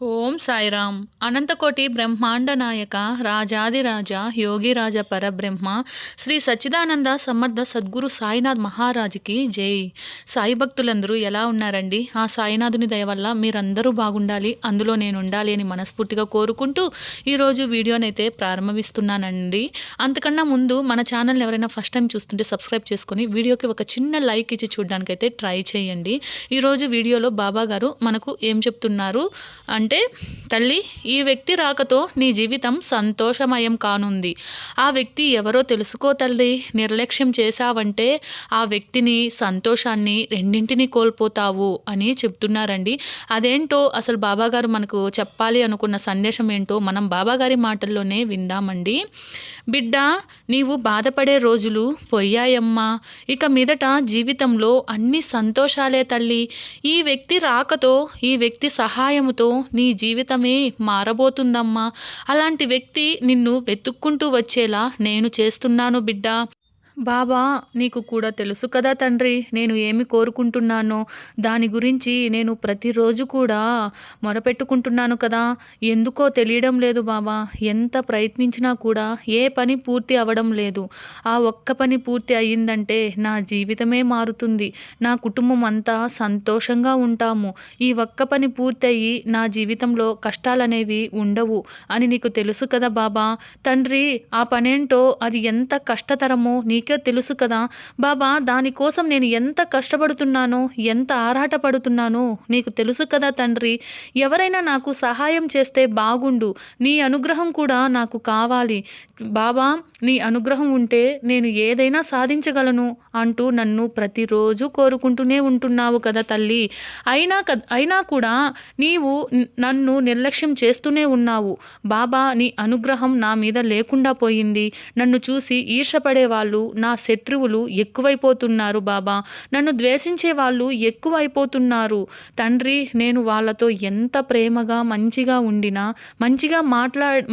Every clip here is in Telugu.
ఓం సాయిరామ్. అనంతకోటి బ్రహ్మాండ నాయక రాజాదిరాజ యోగిరాజ పరబ్రహ్మ శ్రీ సచ్చిదానంద సమర్థ సద్గురు సాయినాథ్ మహారాజుకి జై. సాయి భక్తులందరూ ఎలా ఉన్నారండి? ఆ సాయినాథుని దయ వల్ల మీరందరూ బాగుండాలి, అందులో నేను ఉండాలి అని మనస్ఫూర్తిగా కోరుకుంటూ ఈరోజు వీడియోనైతే ప్రారంభిస్తున్నానండి. అంతకన్నా ముందు మన ఛానల్ని ఎవరైనా ఫస్ట్ టైం చూస్తుంటే సబ్స్క్రైబ్ చేసుకొని వీడియోకి ఒక చిన్న లైక్ ఇచ్చి చూడడానికైతే ట్రై చేయండి. ఈరోజు వీడియోలో బాబా గారు మనకు ఏం చెప్తున్నారు అంటే, తల్లి, ఈ వ్యక్తి రాకతో నీ జీవితం సంతోషమయం కానుంది. ఆ వ్యక్తి ఎవరో తెలుసుకో తల్లి. నిర్లక్ష్యం చేశావంటే ఆ వ్యక్తిని, సంతోషాన్ని రెండింటినీ కోల్పోతావు అని చెప్తున్నారండి. అదేంటో అసలు బాబాగారు మనకు చెప్పాలి అనుకున్న సందేశం ఏంటో మనం బాబాగారి మాటల్లోనే విందామండి. బిడ్డ, నీవు బాధపడే రోజులు పోయాయమ్మా. ఇక మీదట జీవితంలో అన్ని సంతోషాలే తల్లి. ఈ వ్యక్తి రాకతో, ఈ వ్యక్తి సహాయముతో నీ జీవితమే మారబోతుందమ్మా. అలాంటి వ్యక్తి నిన్ను వెతుక్కుంటూ వచ్చేలా నేను చేస్తున్నాను బిడ్డ. బాబా, నీకు కూడా తెలుసు కదా తండ్రి, నేను ఏమి కోరుకుంటున్నానో. దాని గురించి నేను ప్రతిరోజు కూడా మొరపెట్టుకుంటున్నాను కదా. ఎందుకో తెలియడం లేదు బాబా. ఎంత ప్రయత్నించినా కూడా ఏ పని పూర్తి అవ్వడం లేదు. ఆ ఒక్క పని పూర్తి అయ్యిందంటే నా జీవితమే మారుతుంది. నా కుటుంబం అంతా సంతోషంగా ఉంటాము. ఈ ఒక్క పని పూర్తయి నా జీవితంలో కష్టాలనేవి ఉండవు అని నీకు తెలుసు కదా బాబా. తండ్రి, ఆ పనేంటో, అది ఎంత కష్టతరమో నీకే తెలుసు కదా బాబా. దానికోసం నేను ఎంత కష్టపడుతున్నానో, ఎంత ఆరాటపడుతున్నానో నీకు తెలుసు కదా తండ్రి. ఎవరైనా నాకు సహాయం చేస్తే బాగుండు. నీ అనుగ్రహం కూడా నాకు కావాలి బాబా. నీ అనుగ్రహం ఉంటే నేను ఏదైనా సాధించగలను అంటూ నన్ను ప్రతిరోజు కోరుకుంటూనే ఉంటున్నావు కదా తల్లి. అయినా కూడా నీవు నన్ను నిర్లక్ష్యం చేస్తూనే ఉన్నావు బాబా. నీ అనుగ్రహం నా మీద లేకుండా పోయింది. నన్ను చూసి ఈర్షపడే వాళ్ళు, నా శత్రువులు ఎక్కువైపోతున్నారు బాబా. నన్ను ద్వేషించే వాళ్ళు ఎక్కువైపోతున్నారు తండ్రి. నేను వాళ్ళతో ఎంత ప్రేమగా మంచిగా ఉండినా, మంచిగా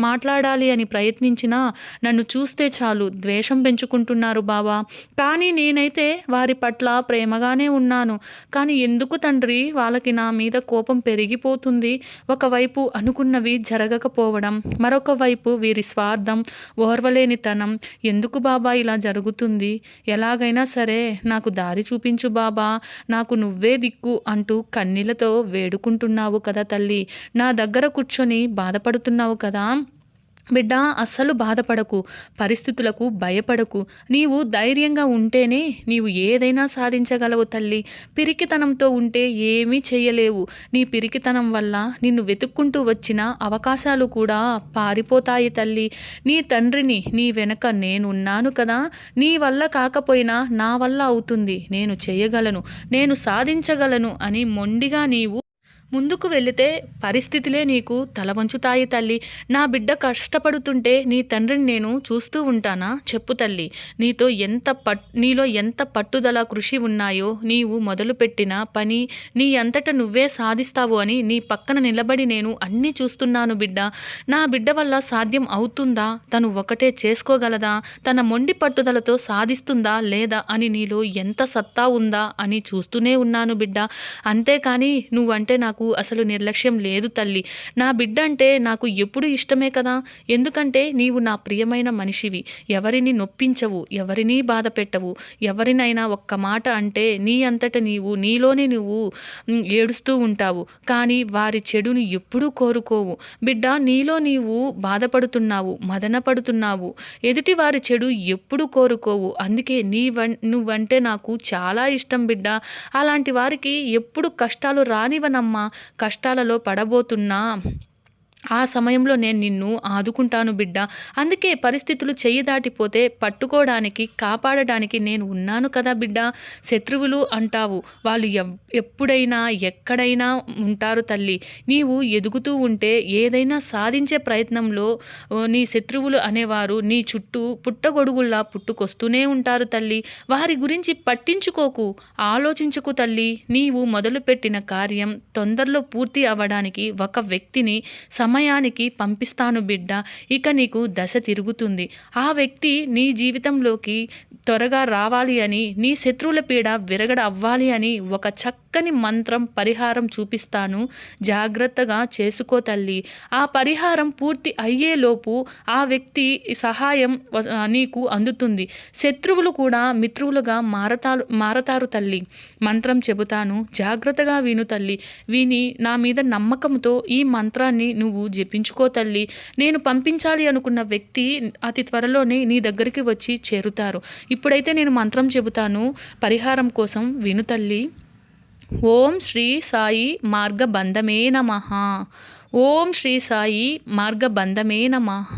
మాట్లాడాలి అని ప్రయత్నించినా నన్ను చూస్తే చాలు ద్వేషం పెంచుకుంటున్నారు బాబా. కానీ నేనైతే వారి పట్ల ప్రేమగానే ఉన్నాను. కానీ ఎందుకు తండ్రి వాళ్ళకి నా మీద కోపం పెరిగిపోతుంది? ఒకవైపు అనుకున్నవి జరగకపోవడం, మరొక వైపు వీరి స్వార్థం, ఓర్వలేనితనం. ఎందుకు బాబా ఇలా జరుగుతుంది? ఎలాగైనా సరే నాకు దారి చూపించు బాబా. నాకు నువ్వే దిక్కు అంటూ కన్నీళ్లతో వేడుకుంటున్నావు కదా తల్లి. నా దగ్గర కూర్చొని బాధపడుతున్నావు కదా బిడ్డ. అస్సలు బాధపడకు, పరిస్థితులకు భయపడకు. నీవు ధైర్యంగా ఉంటేనే నీవు ఏదైనా సాధించగలవు తల్లి. పిరికితనంతో ఉంటే ఏమీ చేయలేవు. నీ పిరికితనం వల్ల నిన్ను వెతుక్కుంటూ వచ్చిన అవకాశాలు కూడా పారిపోతాయి తల్లి. నీ తండ్రిని, నీ వెనక నేనున్నాను కదా. నీ వల్ల కాకపోయినా నా వల్ల అవుతుంది. నేను చేయగలను, నేను సాధించగలను అని మొండిగా నీవు ముందుకు వెళితే పరిస్థితులే నీకు తల వంచుతాయి తల్లి. నా బిడ్డ కష్టపడుతుంటే నీ తండ్రిని నేను చూస్తూ ఉంటానా చెప్పు తల్లి. నీలో ఎంత పట్టుదల, కృషి ఉన్నాయో, నీవు మొదలుపెట్టిన పని నీ అంతట నువ్వే సాధిస్తావు అని నీ పక్కన నిలబడి నేను అన్నీ చూస్తున్నాను బిడ్డ. నా బిడ్డ వల్ల సాధ్యం అవుతుందా? తను ఒకటే చేసుకోగలదా? తన మొండి పట్టుదలతో సాధిస్తుందా లేదా అని నీలో ఎంత సత్తా ఉందా అని చూస్తూనే ఉన్నాను బిడ్డ. అంతేకాని నువ్వంటే నాకు అసలు నిర్లక్ష్యం లేదు తల్లి. నా బిడ్డ అంటే నాకు ఎప్పుడు ఇష్టమే కదా. ఎందుకంటే నీవు నా ప్రియమైన మనిషివి. ఎవరిని నొప్పించవు, ఎవరినీ బాధ పెట్టవు. ఎవరినైనా ఒక్క మాట అంటే నీ అంతట నీవు, నీలోనే నువ్వు ఏడుస్తూ ఉంటావు. కానీ వారి చెడును ఎప్పుడూ కోరుకోవు బిడ్డ. నీలో నీవు బాధపడుతున్నావు, మదన పడుతున్నావు. ఎదుటి వారి చెడు ఎప్పుడు కోరుకోవు. అందుకే నువ్వంటే నాకు చాలా ఇష్టం బిడ్డ. అలాంటి వారికి ఎప్పుడు కష్టాలు రానివనమ్మా. కష్టాలలో పడబోతున్నా ఆ సమయంలో నేను నిన్ను ఆదుకుంటాను బిడ్డ. అందుకే పరిస్థితులు చెయ్యి దాటిపోతే పట్టుకోవడానికి, కాపాడడానికి నేను ఉన్నాను కదా బిడ్డ. శత్రువులు అంటావు, వాళ్ళు ఎప్పుడైనా ఎక్కడైనా ఉంటారు తల్లి. నీవు ఎదుగుతూ ఉంటే, ఏదైనా సాధించే ప్రయత్నంలో నీ శత్రువులు అనేవారు నీ చుట్టూ పుట్టగొడుగుల్లా పుట్టుకొస్తూనే ఉంటారు తల్లి. వారి గురించి పట్టించుకోకు, ఆలోచించుకు తల్లి. నీవు మొదలుపెట్టిన కార్యం తొందరలో పూర్తి అవ్వడానికి ఒక వ్యక్తిని సమయానికి పంపిస్తాను బిడ్డ, ఇక నీకు దశ తిరుగుతుంది. ఆ వ్యక్తి నీ జీవితంలోకి త్వరగా రావాలి అని, నీ శత్రువుల పీడ విరగడ అవ్వాలి అని ఒక చక్కని మంత్రం పరిహారం చూపిస్తాను, జాగ్రత్తగా చేసుకో తల్లి. ఆ పరిహారం పూర్తి అయ్యేలోపు ఆ వ్యక్తి సహాయం నీకు అందుతుంది. శత్రువులు కూడా మిత్రువులుగా మారతారు తల్లి. మంత్రం చెబుతాను, జాగ్రత్తగా విను తల్లి. విని నా మీద నమ్మకంతో ఈ మంత్రాన్ని నువ్వు జపించుకో తల్లి. నేను పంపించాలి అనుకున్న వ్యక్తి అతి త్వరలోనే నీ దగ్గరికి వచ్చి చేరుతారు. ఇప్పుడైతే నేను మంత్రం చెబుతాను, పరిహారం కోసం విను తల్లి. ఓం శ్రీ సాయి మార్గబంధమే నమః. ఓం శ్రీ సాయి మార్గబంధమే నమః.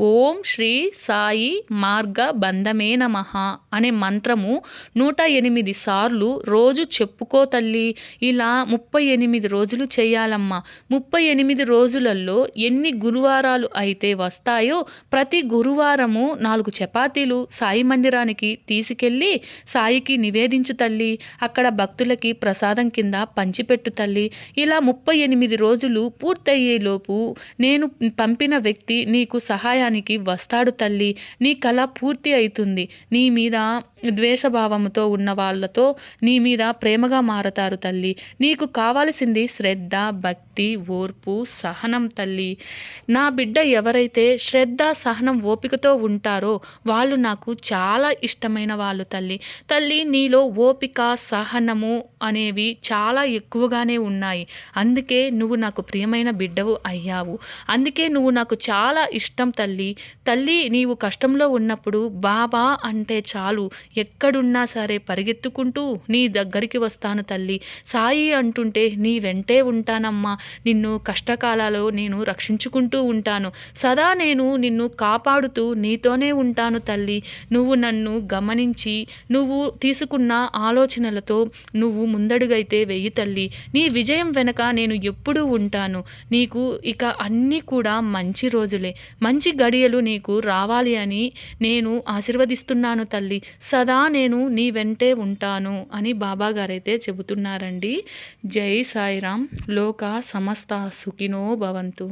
ఓం శ్రీ సాయి మార్గబంధమే నమః అనే మంత్రము 108 సార్లు రోజు చెప్పుకో తల్లి. ఇలా 38 రోజులు చేయాలమ్మా. 38 రోజులలో ఎన్ని గురువారాలు అయితే వస్తాయో ప్రతి గురువారము 4 చపాతీలు సాయి మందిరానికి తీసుకెళ్ళి సాయికి నివేదించు తల్లి. అక్కడ భక్తులకి ప్రసాదం కింద పంచిపెట్టు తల్లి. ఇలా 38 రోజులు పూర్తయ్యేలోపు నేను పంపిన వ్యక్తి నీకు సహాయానికి వస్తాడు తల్లి. నీ కళ పూర్తి అవుతుంది. నీ మీద ద్వేషభావంతో ఉన్న వాళ్ళతో నీ మీద ప్రేమగా మారతారు తల్లి. నీకు కావాల్సింది శ్రద్ధ, భక్తి, ఓర్పు, సహనం తల్లి. నా బిడ్డ ఎవరైతే శ్రద్ధ, సహనం, ఓపికతో ఉంటారో వాళ్ళు నాకు చాలా ఇష్టమైన వాళ్ళు తల్లి. తల్లి నీలో ఓపిక, సహనము అనేవి చాలా ఎక్కువగానే ఉన్నాయి. అందుకే నువ్వు నాకు ప్రియమైన బిడ్డవు అయ్యావు. అందుకే నువ్వు నాకు చాలా ఇష్టం తల్లి. తల్లి నీవు కష్టంలో ఉన్నప్పుడు బాబా అంటే చాలు, ఎక్కడున్నా సరే పరిగెత్తుకుంటూ నీ దగ్గరికి వస్తాను తల్లి. సాయి అంటుంటే నీ వెంటే ఉంటానమ్మా. నిన్ను కష్టకాలాల్లో నేను రక్షించుకుంటూ ఉంటాను. సదా నేను నిన్ను కాపాడుతూ నీతోనే ఉంటాను తల్లి. నువ్వు నన్ను గమనించి నువ్వు తీసుకున్న ఆలోచనలతో నువ్వు ముందడుగైతే వెయ్యి తల్లి. నీ విజయం వెనక నేను ఎప్పుడూ ఉంటాను. నీకు ఇక అన్నీ కూడా మంచి రోజులే, మంచి గడియలు నీకు రావాలి అని నేను ఆశీర్వదిస్తున్నాను తల్లి. సదా నేను నీ వెంటే ఉంటాను అని బాబాగారైతే చెబుతున్నారండి. జై సాయిరాం. లోక సమస్త సుఖినో భవంతు.